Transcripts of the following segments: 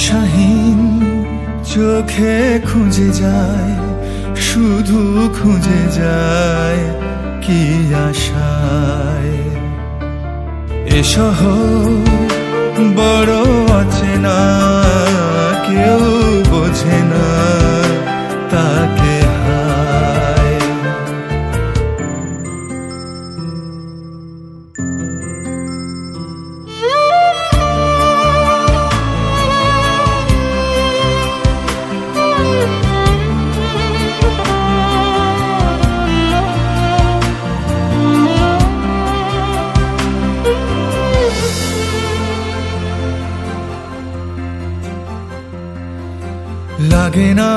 দিশাহীন চোখে খুঁজে যায়, শুধু খুঁজে যায় কি আশায়। এ শহর বড় অচেনা, কেউ বোঝে না তাকে হায়। লাগে না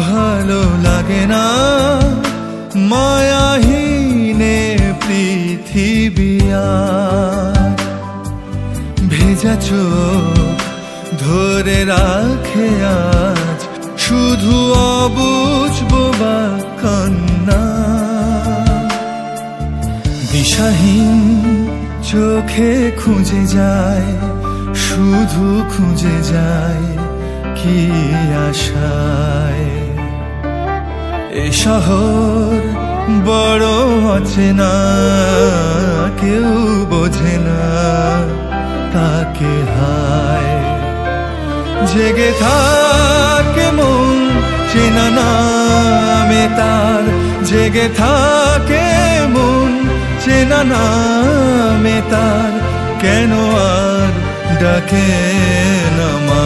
ভালো লাগে না মায়াহীনে পৃথিবী আর। ভেজা চোখ ধরে রাখে আজ শুধু অবুঝ বোবা কান্না। দিশাহীন চোখে খুঁজে যায়, শুধু খুঁজে যায় কি আশায়। এ শহর বড় অচেনা, কেউ বোঝে না তাকে হায়। জেগে থাকে মন চেনা নামে তার, জেগে থাকে মন চেনা নামে তার। কেন আর ডাকে না মা?